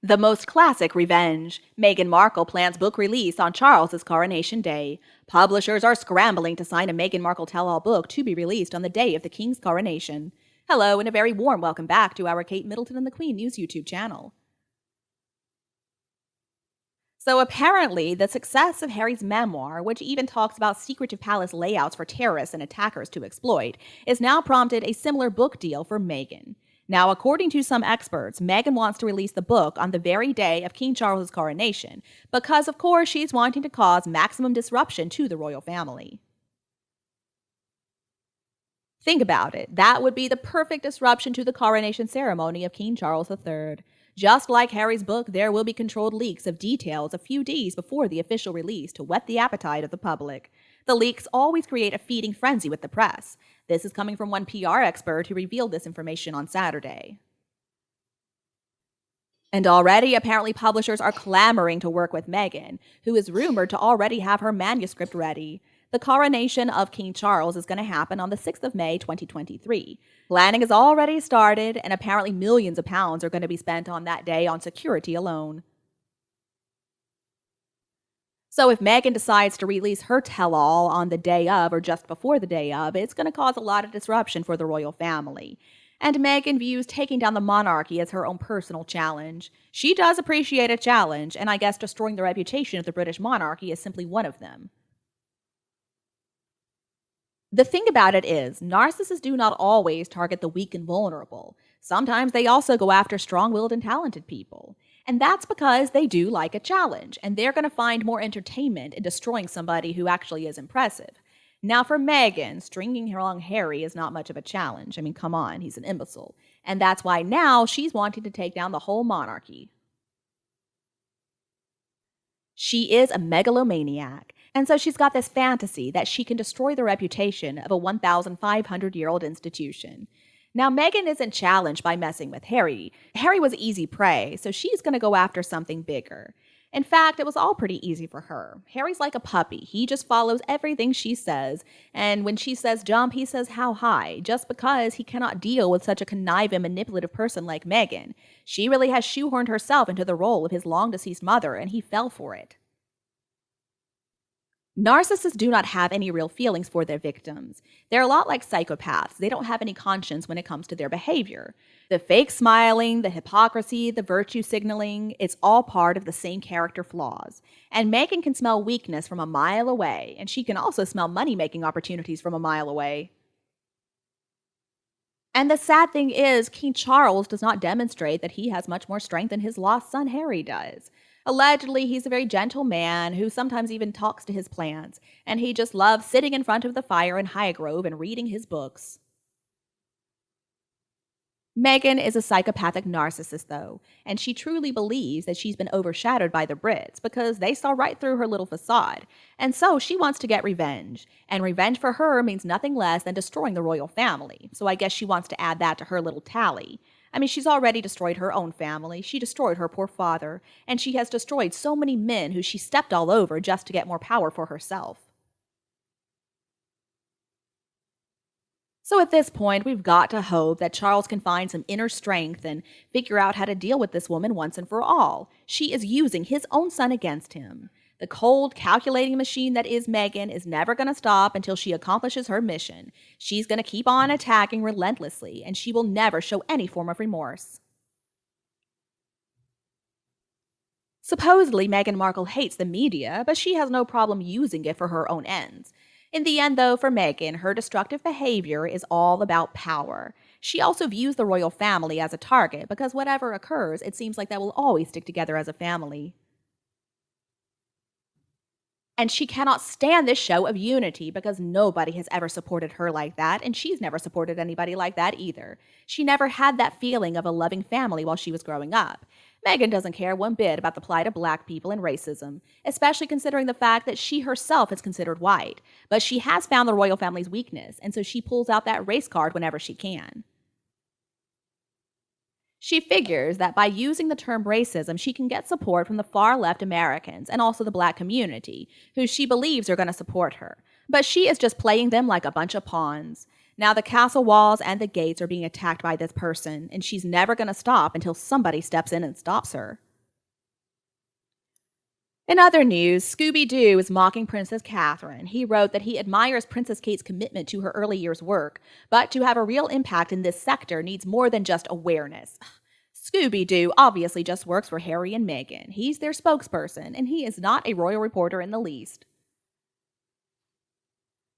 The most classic revenge. Meghan Markle plans book release on Charles's Coronation Day. Publishers are scrambling to sign a Meghan Markle tell-all book to be released on the day of the King's coronation. Hello, and a very warm welcome back to our Kate Middleton and the Queen News YouTube channel. So apparently, the success of Harry's memoir, which even talks about secretive palace layouts for terrorists and attackers to exploit, is now prompted a similar book deal for Meghan. Now, according to some experts, Meghan wants to release the book on the very day of King Charles's coronation because, of course, she's wanting to cause maximum disruption to the royal family. Think about it. That would be the perfect disruption to the coronation ceremony of King Charles III. Just like Harry's book, there will be controlled leaks of details a few days before the official release to whet the appetite of the public. The leaks always create a feeding frenzy with the press. This is coming from one PR expert who revealed this information on Saturday. And already, apparently, publishers are clamoring to work with Meghan, who is rumored to already have her manuscript ready. The coronation of King Charles is going to happen on the 6th of May, 2023. Planning has already started, and apparently millions of pounds are going to be spent on that day on security alone. So if Meghan decides to release her tell-all on the day of or just before the day of, it's going to cause a lot of disruption for the royal family. And Meghan views taking down the monarchy as her own personal challenge. She does appreciate a challenge, and I guess destroying the reputation of the British monarchy is simply one of them. The thing about it is, narcissists do not always target the weak and vulnerable. Sometimes they also go after strong-willed and talented people. And that's because they do like a challenge, and they're going to find more entertainment in destroying somebody who actually is impressive. Now for Meghan, stringing along Harry is not much of a challenge. I mean, come on, he's an imbecile. And that's why now she's wanting to take down the whole monarchy. She is a megalomaniac, and so she's got this fantasy that she can destroy the reputation of a 1,500-year-old institution. Now, Meghan isn't challenged by messing with Harry. Harry was easy prey, so she's going to go after something bigger. In fact, it was all pretty easy for her. Harry's like a puppy. He just follows everything she says, and when she says jump, he says how high, just because he cannot deal with such a conniving, manipulative person like Meghan. She really has shoehorned herself into the role of his long-deceased mother, and he fell for it. Narcissists do not have any real feelings for their victims. They're a lot like psychopaths. They don't have any conscience when it comes to their behavior. The fake smiling, the hypocrisy, the virtue signaling, it's all part of the same character flaws. And Meghan can smell weakness from a mile away, and she can also smell money-making opportunities from a mile away. And the sad thing is, King Charles does not demonstrate that he has much more strength than his lost son Harry does. Allegedly, he's a very gentle man who sometimes even talks to his plants, and he just loves sitting in front of the fire in Highgrove and reading his books. Meghan is a psychopathic narcissist, though, and she truly believes that she's been overshadowed by the Brits because they saw right through her little facade, and so she wants to get revenge. And revenge for her means nothing less than destroying the royal family, so I guess she wants to add that to her little tally. I mean, she's already destroyed her own family, she destroyed her poor father, and she has destroyed so many men who she stepped all over just to get more power for herself. So at this point, we've got to hope that Charles can find some inner strength and figure out how to deal with this woman once and for all. She is using his own son against him. The cold, calculating machine that is Meghan is never going to stop until she accomplishes her mission. She's going to keep on attacking relentlessly, and she will never show any form of remorse. Supposedly, Meghan Markle hates the media, but she has no problem using it for her own ends. In the end, though, for Meghan, her destructive behavior is all about power. She also views the royal family as a target because whatever occurs, it seems like they will always stick together as a family. And she cannot stand this show of unity because nobody has ever supported her like that, and she's never supported anybody like that either. She never had that feeling of a loving family while she was growing up. Meghan doesn't care one bit about the plight of black people and racism, especially considering the fact that she herself is considered white. But she has found the royal family's weakness, and so she pulls out that race card whenever she can. She figures that by using the term racism, she can get support from the far-left Americans and also the black community, who she believes are going to support her. But she is just playing them like a bunch of pawns. Now the castle walls and the gates are being attacked by this person, and she's never going to stop until somebody steps in and stops her. In other news, Scooby-Doo is mocking Princess Catherine. He wrote that he admires Princess Kate's commitment to her early years' work, but to have a real impact in this sector needs more than just awareness. Scooby-Doo obviously just works for Harry and Meghan. He's their spokesperson, and he is not a royal reporter in the least.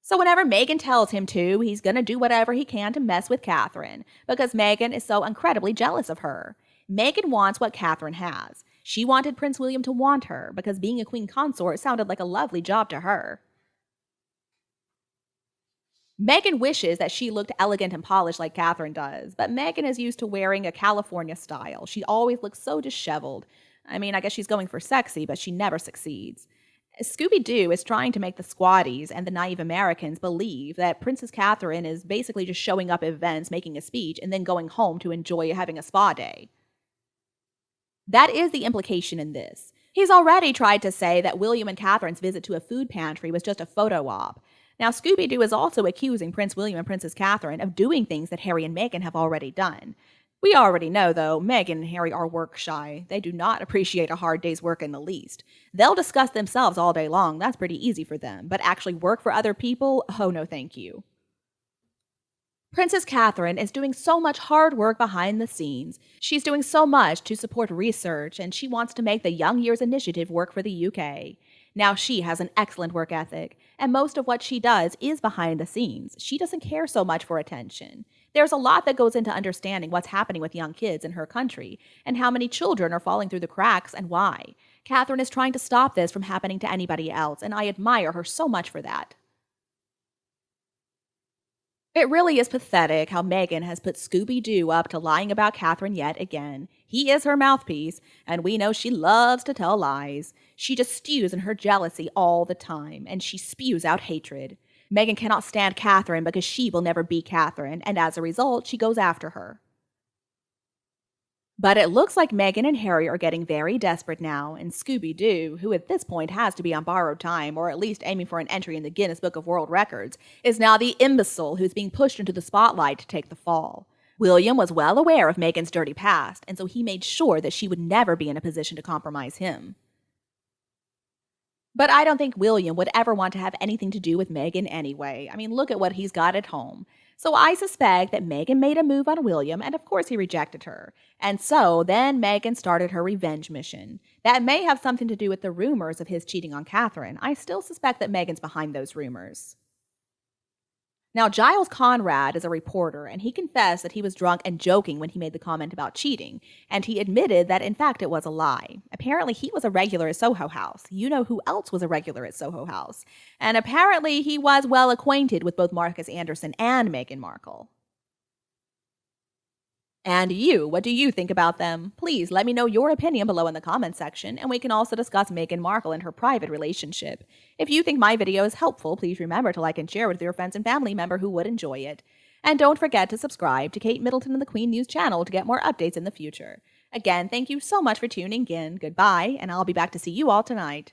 So whenever Meghan tells him to, he's gonna do whatever he can to mess with Catherine, because Meghan is so incredibly jealous of her. Meghan wants what Catherine has. She wanted Prince William to want her, because being a queen consort sounded like a lovely job to her. Meghan wishes that she looked elegant and polished like Catherine does, but Meghan is used to wearing a California style. She always looks so disheveled. I mean, I guess she's going for sexy, but she never succeeds. Scooby-Doo is trying to make the squatties and the naive Americans believe that Princess Catherine is basically just showing up at events, making a speech, and then going home to enjoy having a spa day. That is the implication in this. He's already tried to say that William and Catherine's visit to a food pantry was just a photo op. Now, Scooby-Doo is also accusing Prince William and Princess Catherine of doing things that Harry and Meghan have already done. We already know, though, Meghan and Harry are work shy. They do not appreciate a hard day's work in the least. They'll discuss themselves all day long, that's pretty easy for them, but actually work for other people? Oh, no thank you. Princess Catherine is doing so much hard work behind the scenes. She's doing so much to support research, and she wants to make the Young Years Initiative work for the UK. Now, she has an excellent work ethic, and most of what she does is behind the scenes. She doesn't care so much for attention. There's a lot that goes into understanding what's happening with young kids in her country, and how many children are falling through the cracks and why. Catherine is trying to stop this from happening to anybody else, and I admire her so much for that. It really is pathetic how Meghan has put Scooby-Doo up to lying about Catherine yet again. He is her mouthpiece, and we know she loves to tell lies. She just stews in her jealousy all the time, and she spews out hatred. Meghan cannot stand Catherine because she will never be Catherine, and as a result, she goes after her. But it looks like Meghan and Harry are getting very desperate now, and Scooby-Doo, who at this point has to be on borrowed time or at least aiming for an entry in the Guinness Book of World Records, is now the imbecile who's being pushed into the spotlight to take the fall. William was well aware of Meghan's dirty past, and so he made sure that she would never be in a position to compromise him. But I don't think William would ever want to have anything to do with Meghan anyway. I mean, look at what he's got at home. So I suspect that Meghan made a move on William, and of course he rejected her. And so then Meghan started her revenge mission. That may have something to do with the rumors of his cheating on Catherine. I still suspect that Meghan's behind those rumors. Now, Giles Conrad is a reporter, and he confessed that he was drunk and joking when he made the comment about cheating, and he admitted that in fact it was a lie. Apparently, he was a regular at Soho House. You know who else was a regular at Soho House. And apparently, he was well acquainted with both Marcus Anderson and Meghan Markle. And you, what do you think about them? Please let me know your opinion below in the comments section, and we can also discuss Meghan Markle and her private relationship. If you think my video is helpful, please remember to like and share with your friends and family member who would enjoy it. And don't forget to subscribe to Kate Middleton and the Queen News channel to get more updates in the future. Again, thank you so much for tuning in. Goodbye, and I'll be back to see you all tonight.